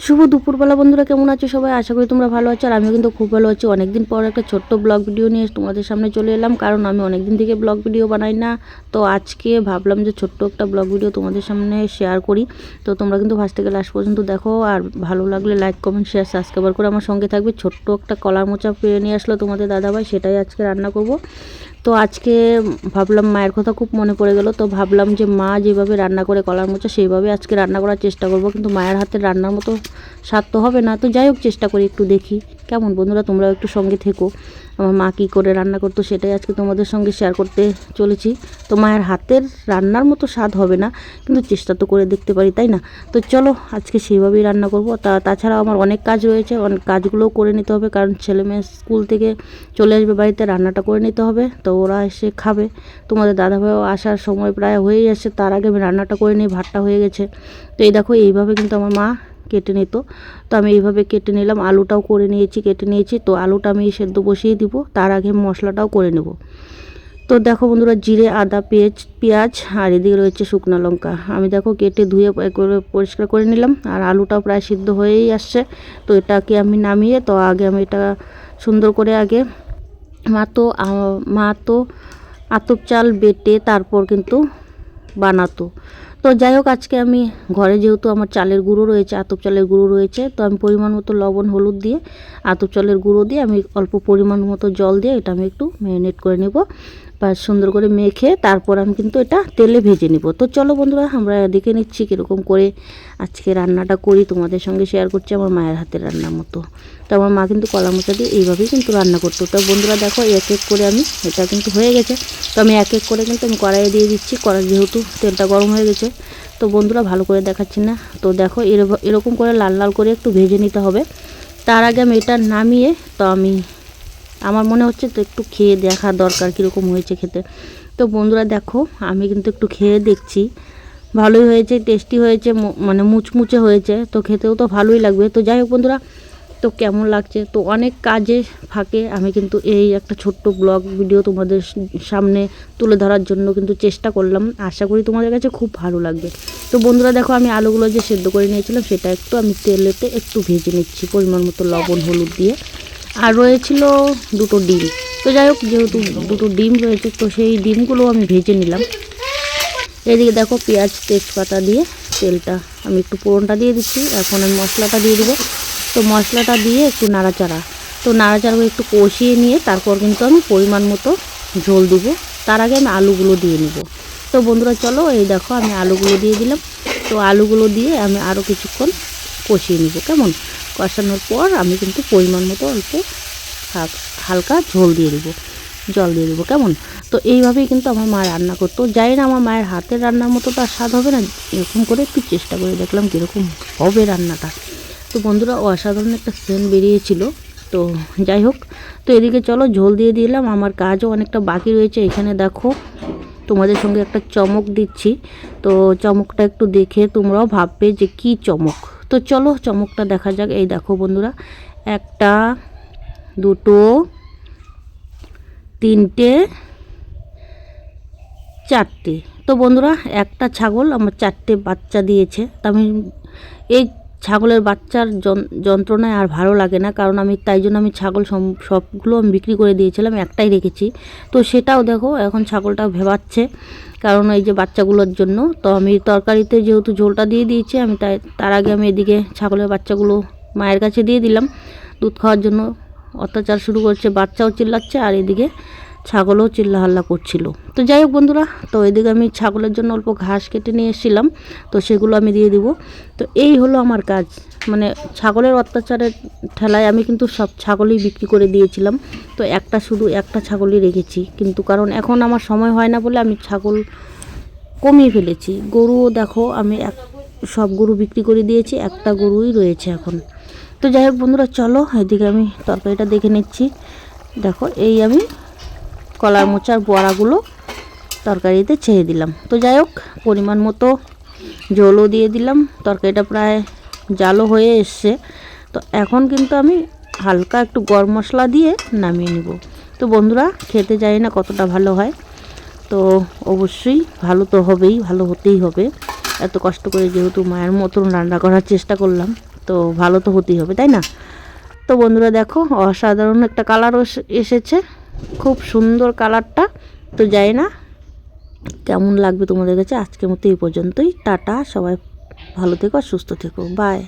শুভ দুপুরবেলা বন্ধুরা, কেমন আছো সবাই? আশা করি তোমরা ভালো আছো। আর আমিও কিন্তু খুব ভালো আছি। অনেকদিন পর একটা ছোট্ট ব্লগ ভিডিও নিয়ে তোমাদের সামনে চলে এলাম, কারণ আমি অনেকদিন থেকে ব্লগ ভিডিও বানাই না। তো আজকে ভাবলাম যে ছোট্ট একটা ব্লগ ভিডিও তোমাদের সামনে শেয়ার করি। তো তোমরা কিন্তু ফার্স্ট থেকে লাস্ট পর্যন্ত দেখো, আর ভালো লাগলে লাইক কমেন্ট শেয়ার সাবস্ক্রাইব করে আমার সঙ্গে থাকবে। ছোট্ট একটা কলার মোচা পেয়ে নিয়ে আসলো তোমাদের দাদাভাই, সেটাই আজকে রান্না করব। তো আজকে ভাবলাম, মায়ের কথা খুব মনে পড়ে গেল, তো ভাবলাম যে মা যেভাবে রান্না করে কলার মোচা সেইভাবে আজকে রান্না করার চেষ্টা করব। কিন্তু মায়ের হাতের রান্নার মতো স্বাদ তো হবে না। তো যাই হোক, চেষ্টা করি, একটু দেখি কেমন। বন্ধুরা তোমরাও একটু সঙ্গে থেকো। আমার মা কী করে রান্না করতো সেটাই আজকে তোমাদের সঙ্গে শেয়ার করতে চলেছি। তো মায়ের হাতের রান্নার মতো স্বাদ হবে না, কিন্তু চেষ্টা তো করে দেখতে পারি, তাই না? তো চলো আজকে সেইভাবেই রান্না করব। তাছাড়াও আমার অনেক কাজ রয়েছে, অনেক কাজগুলোও করে নিতে হবে, কারণ ছেলে মেয়ে স্কুল থেকে চলে আসবে বাড়িতে, রান্নাটা করে নিতে হবে। তো ওরা এসে খাবে। তোমাদের দাদাভাইও আসার সময় প্রায় হয়েই আসে, তার আগে আমি রান্নাটা করে নিই। ভাতটা হয়ে গেছে। তো এই দেখো, এইভাবে কিন্তু আমার মা কেটে নিত। তো আমি এইভাবে কেটে নিলাম, আলুটাও করে নিয়েছি, কেটে নিয়েছি। তো আলুটা আমি সেদ্ধ বসিয়ে দিব, তার আগে মশলাটাও করে নেব। তো দেখো বন্ধুরা, জিরে আদা পেঁয়াজ আর এদিকে রয়েছে শুকনো লঙ্কা। আমি দেখো কেটে ধুয়ে করে পরিষ্কার করে নিলাম, আর আলুটাও প্রায় সিদ্ধ হয়েই আসছে। তো এটাকে আমি নামিয়ে, তো আগে আমি এটা সুন্দর করে আগে মা তো আতপ চাল বেটে তারপর কিন্তু বানাতো। তো যাই হোক, আজকে আমি ঘরে যেহেতু আমার চালের গুঁড়ো রয়েছে, আতপ চালের গুঁড়ো রয়েছে, তো আমি পরিমাণ মতো লবণ হলুদ দিয়ে আতপ চালের গুঁড়ো দিয়ে আমি অল্প পরিমাণ মতো জল দিয়ে এটা আমি একটু ম্যারিনেট করে নেব, বা সুন্দর করে মেখে তারপর আমি কিন্তু এটা তেলে ভেজে নিব। তো চলো বন্ধুরা, আমরা দেখে নিচ্ছি কীরকম করে আজকে রান্নাটা করি, তোমাদের সঙ্গে শেয়ার করছি আমার মায়ের হাতের রান্নার মতো। তো আমার মা কিন্তু কলা মোচা দিয়ে এইভাবেই কিন্তু রান্না করতো। তো বন্ধুরা দেখো, এক এক করে আমি এটা কিন্তু হয়ে গেছে। তো আমি এক এক করে কিন্তু আমি কড়াইয়ে দিয়ে দিচ্ছি। কড়াই যেহেতু তেলটা গরম হয়ে গেছে, তো বন্ধুরা ভালো করে দেখাচ্ছি না। তো দেখো, এরকম করে লাল লাল করে একটু ভেজে নিতে হবে। তার আগে আমি এটা নামিয়ে, তো আমার মনে হচ্ছে তো একটু খেয়ে দেখা দরকার কীরকম হয়েছে খেতে। তো বন্ধুরা দেখো, আমি কিন্তু একটু খেয়ে দেখছি, ভালোই হয়েছে, টেস্টি হয়েছে, মানে মুচমুচে হয়েছে। তো খেতেও তো ভালোই লাগবে। তো যাই হোক বন্ধুরা, তো কেমন লাগছে, তো অনেক কাজে ফাঁকে আমি কিন্তু এই একটা ছোট্ট ব্লগ ভিডিও তোমাদের সামনে তুলে ধরার জন্য কিন্তু চেষ্টা করলাম। আশা করি তোমাদের কাছে খুব ভালো লাগবে। তো বন্ধুরা দেখো, আমি আলুগুলো যে সেদ্ধ করে নিয়েছিলাম সেটা একটু আমি তেলেতে একটু ভেজে নিচ্ছি পরিমাণ মতো লবণ হলুদ দিয়ে। আর রয়েছিল দুটো ডিম। তো যাই হোক, যেহেতু দুটো ডিম রয়েছে, তো সেই ডিমগুলো আমি ভেজে নিলাম। এদিকে দেখো, পেঁয়াজ তেজপাতা দিয়ে তেলটা আমি একটু ফোড়নটা দিয়ে দিচ্ছি। এখন আমি মশলাটা দিয়ে দেবো। তো মশলাটা দিয়ে একটু নাড়াচাড়া করে একটু কষিয়ে নিয়ে তারপর কিন্তু আমি পরিমাণ মতো ঝোল দেবো। তার আগে আমি আলুগুলো দিয়ে নেব। তো বন্ধুরা চলো, এই দেখো আমি আলুগুলো দিয়ে দিলাম। তো আলুগুলো দিয়ে আমি আরও কিছুক্ষণ কষিয়ে নেব। কেমন কষানোর পর আমি কিন্তু পরিমাণ মতো অল্প হালকা জল দিয়ে দেবো। কেমন? তো এইভাবেই কিন্তু আমার মা রান্না করতো। জানি না আমার মায়ের হাতের রান্নার মতো তার স্বাদ হবে না, এরকম করে একটু চেষ্টা করে দেখলাম কীরকম হবে রান্নাটা। তো বন্ধুরা, অসাধারণ একটা সেন্ট বেরিয়েছিল। তো যাই হোক, তো এদিকে চলো ঝোল দিয়ে দিলাম। আমার কাজও অনেকটা বাকি রয়েছে। এখানে দেখো, তোমাদের সঙ্গে একটা চমক দিচ্ছি। তো চমকটা একটু দেখে তোমরাও ভাববে যে কি চমক। তো চলো চমকটা দেখা যাক। এই দেখো বন্ধুরা, একটা, দুটো, তিনটে, চারটে। তো বন্ধুরা, একটা ছাগল আমার চারটে বাচ্চা দিয়েছে। তো আমি এই ছাগলের বাচ্চার যন্ত্রণায় আর ভালো লাগে না, কারণ তাই জন্য আমি ছাগল সবগুলো আমি বিক্রি করে দিয়েছিলাম, একটাই রেখেছি। তো সেটাও দেখো, এখন ছাগলটাও ভেবাচ্ছে, কারণ এই যে বাচ্চাগুলোর জন্য। তো আমি তরকারিতে যেহেতু ঝোলটা দিয়ে দিয়েছি, আমি তার আগে আমি এদিকে ছাগলের বাচ্চাগুলো মায়ের কাছে দিয়ে দিলাম দুধ খাওয়ার জন্য। অত্যাচার শুরু করছে, বাচ্চাও চিল্লাচ্ছে আর এদিকে ছাগলও চিল্লাহাল্লা করছিল। তো যাই হোক বন্ধুরা, তো এদিকে আমি ছাগলের জন্য অল্প ঘাস কেটে নিয়ে এসেছিলাম, তো সেগুলো আমি দিয়ে দিব। তো এই হলো আমার কাজ, মানে ছাগলের অত্যাচারের ঠেলায় আমি কিন্তু সব ছাগলই বিক্রি করে দিয়েছিলাম। তো শুধু একটা ছাগলই রেখেছি, কিন্তু কারণ এখন আমার সময় হয় না বলে আমি ছাগল কমিয়ে ফেলেছি। গরুও দেখো, আমি সব গরু বিক্রি করে দিয়েছি, একটা গরুই রয়েছে এখন। তো যাই হোক বন্ধুরা চলো, এদিকে আমি তরকারিটা দেখে নিচ্ছি। দেখো, এই আমি কলার মোচার বড়াগুলো তরকারিতে ছেড়ে দিলাম। তো যাই হোক, পরিমাণ মতো জলও দিয়ে দিলাম। তরকারিটা প্রায় জালও হয়ে এসছে। তো এখন কিন্তু আমি হালকা একটু গরম মশলা দিয়ে নামিয়ে নেব। তো বন্ধুরা, খেতে জানি না কতটা ভালো হয়, তো অবশ্যই ভালো তো হবেই, ভালো হতেই হবে। এত কষ্ট করে যেহেতু মায়ের মতন রান্না করার চেষ্টা করলাম, তো ভালো তো হতেই হবে, তাই না? তো বন্ধুরা দেখো অসাধারণ একটা কালারও এসেছে, খুব সুন্দর কালারটা। তো যাই না কেমন লাগবে তোমাদের কাছে। আজকের মতো এই পর্যন্তই, টাটা, সবাই ভালো থেকো আর সুস্থ থেকো, বাই।